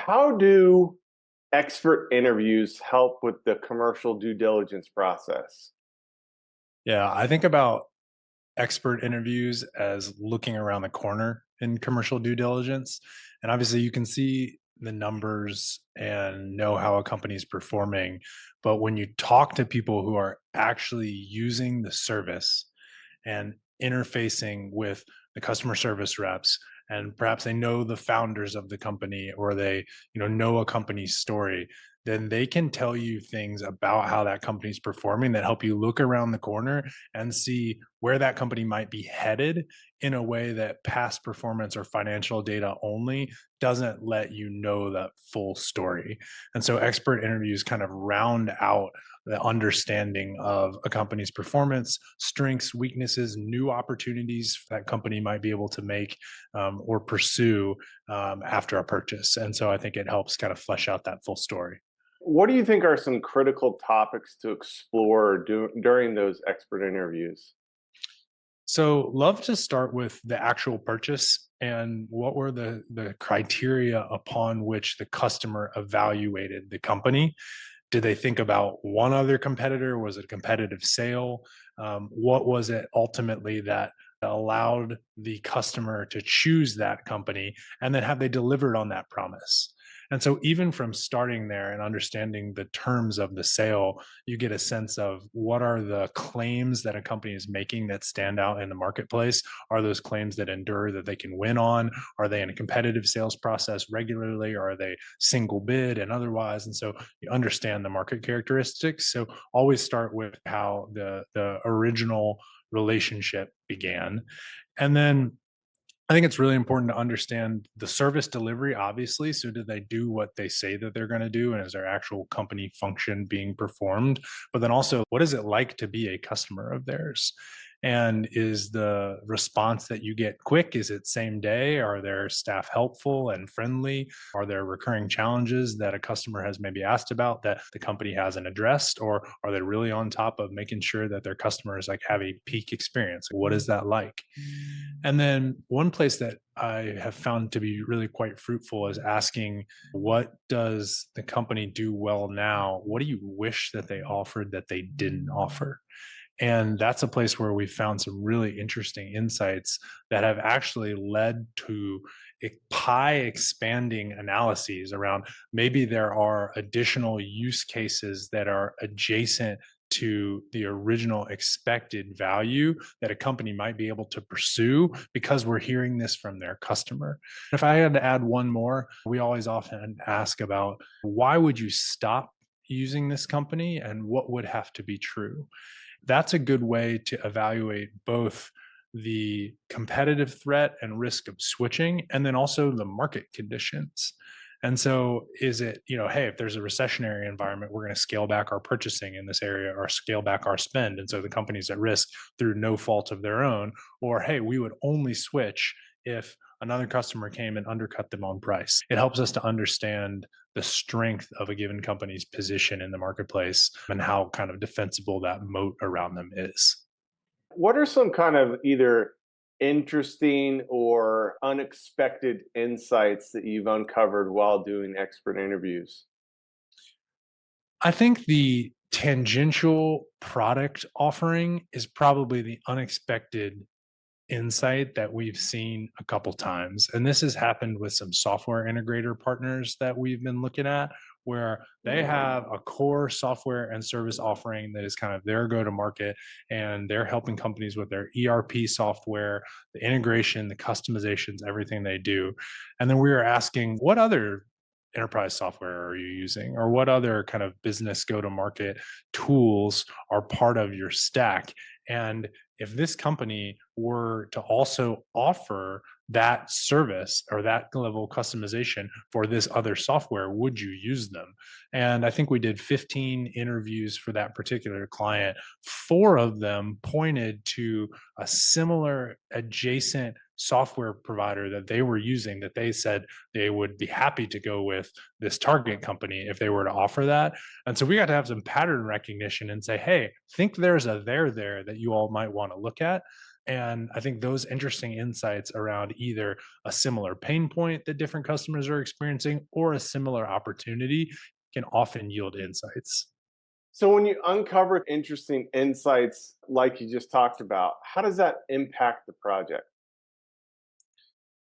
How do expert interviews help with the commercial due diligence process? Yeah, I think about expert interviews as looking around the corner in commercial due diligence. And obviously, you can see the numbers and know how a company is performing. But when you talk to people who are actually using the service and interfacing with the customer service reps, and perhaps they know the founders of the company, or they know a company's story, then they can tell you things about how that company's performing that help you look around the corner and see where that company might be headed in a way that past performance or financial data only doesn't let you know that full story. And so expert interviews kind of round out the understanding of a company's performance, strengths, weaknesses, new opportunities that company might be able to make or pursue after a purchase. And so I think it helps kind of flesh out that full story. What do you think are some critical topics to explore during those expert interviews? So, love to start with the actual purchase and what were the criteria upon which the customer evaluated the company. Did they think about one other competitor? Was it a competitive sale? What was it ultimately that allowed the customer to choose that company? And then have they delivered on that promise? And so, even from starting there and understanding the terms of the sale, you get a sense of what are the claims that a company is making that stand out in the marketplace. Are those claims that endure, that they can win on? Are they in a competitive sales process regularly? Are they single bid and otherwise? And so you understand the market characteristics. So always start with how the original relationship began. And then I think it's really important to understand the service delivery, obviously. So, do they do what they say that they're going to do? And is their actual company function being performed? But then also, what is it like to be a customer of theirs? And is the response that you get quick? Is it same day? Are their staff helpful and friendly? Are there recurring challenges that a customer has maybe asked about that the company hasn't addressed? Or are they really on top of making sure that their customers like have a peak experience? What is that like? And then one place that I have found to be really quite fruitful is asking, what does the company do well now? What do you wish that they offered that they didn't offer? And that's a place where we found some really interesting insights that have actually led to pie expanding analyses around maybe there are additional use cases that are adjacent to the original expected value that a company might be able to pursue because we're hearing this from their customer. If I had to add one more, we always often ask about why would you stop using this company and what would have to be true. That's a good way to evaluate both the competitive threat and risk of switching, and then also the market conditions. And so, is it, hey, if there's a recessionary environment, we're going to scale back our purchasing in this area or scale back our spend. And so the company's at risk through no fault of their own. Or, hey, we would only switch if another customer came and undercut them on price. It helps us to understand the strength of a given company's position in the marketplace and how kind of defensible that moat around them is. What are some kind of either interesting or unexpected insights that you've uncovered while doing expert interviews? I think the tangential product offering is probably the unexpected insight that we've seen a couple times. And this has happened with some software integrator partners that we've been looking at, where they have a core software and service offering that is kind of their go to market, and they're helping companies with their ERP software, the integration, the customizations, everything they do. And then we were asking, what other enterprise software are you using, or what other kind of business go to market tools are part of your stack? And if this company were to also offer that service or that level of customization for this other software, would you use them? And I think we did 15 interviews for that particular client. Four of them pointed to a similar adjacent software provider that they were using, that they said they would be happy to go with this target company if they were to offer that. And so we got to have some pattern recognition and say, hey, think there's a there that you all might want to look at. And I think those interesting insights around either a similar pain point that different customers are experiencing or a similar opportunity can often yield insights. So when you uncover interesting insights like you just talked about, how does that impact the project?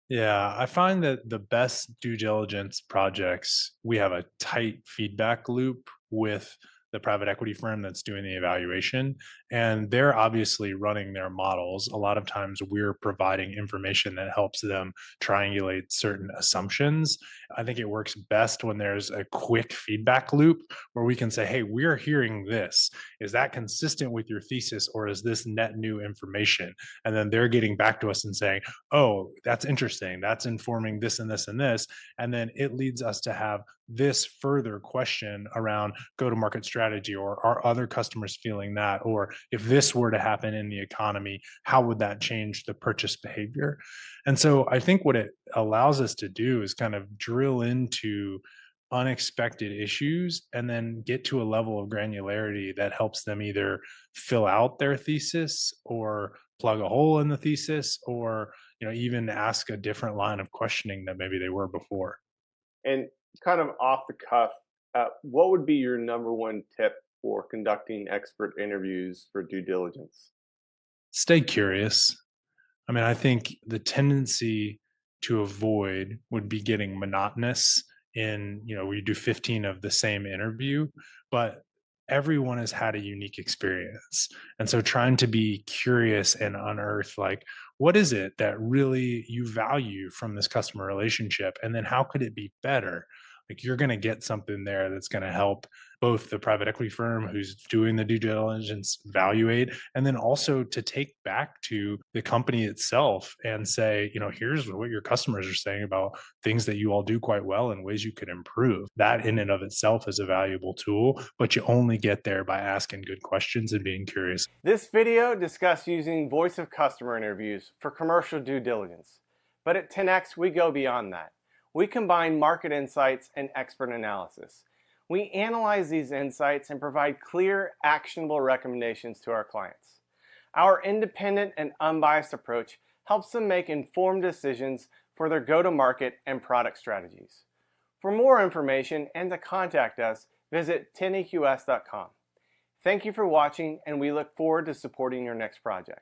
Yeah, I find that the best due diligence projects, we have a tight feedback loop with the private equity firm that's doing the evaluation. And they're obviously running their models. A lot of times we're providing information that helps them triangulate certain assumptions. I think it works best when there's a quick feedback loop where we can say, hey, we're hearing this. Is that consistent with your thesis or is this net new information? And then they're getting back to us and saying, oh, that's interesting. That's informing this and this and this. And then it leads us to have this further question around go to market strategy, or are other customers feeling that? Or if this were to happen in the economy, how would that change the purchase behavior? And so I think what it allows us to do is kind of drill into unexpected issues and then get to a level of granularity that helps them either fill out their thesis or plug a hole in the thesis, or even ask a different line of questioning that maybe they were before. And kind of off the cuff, what would be your number one tip for conducting expert interviews for due diligence? Stay curious. I mean, I think the tendency to avoid would be getting monotonous in, we do 15 of the same interview, but everyone has had a unique experience. And so trying to be curious and unearth, like, what is it that really you value from this customer relationship? And then how could it be better? Like, you're going to get something there that's going to help both the private equity firm who's doing the due diligence evaluate, and then also to take back to the company itself and say, here's what your customers are saying about things that you all do quite well and ways you could improve. That in and of itself is a valuable tool, but you only get there by asking good questions and being curious. This video discussed using voice of customer interviews for commercial due diligence. But at 10X, we go beyond that. We combine market insights and expert analysis. We analyze these insights and provide clear, actionable recommendations to our clients. Our independent and unbiased approach helps them make informed decisions for their go-to-market and product strategies. For more information and to contact us, visit 10eqs.com. Thank you for watching, and we look forward to supporting your next project.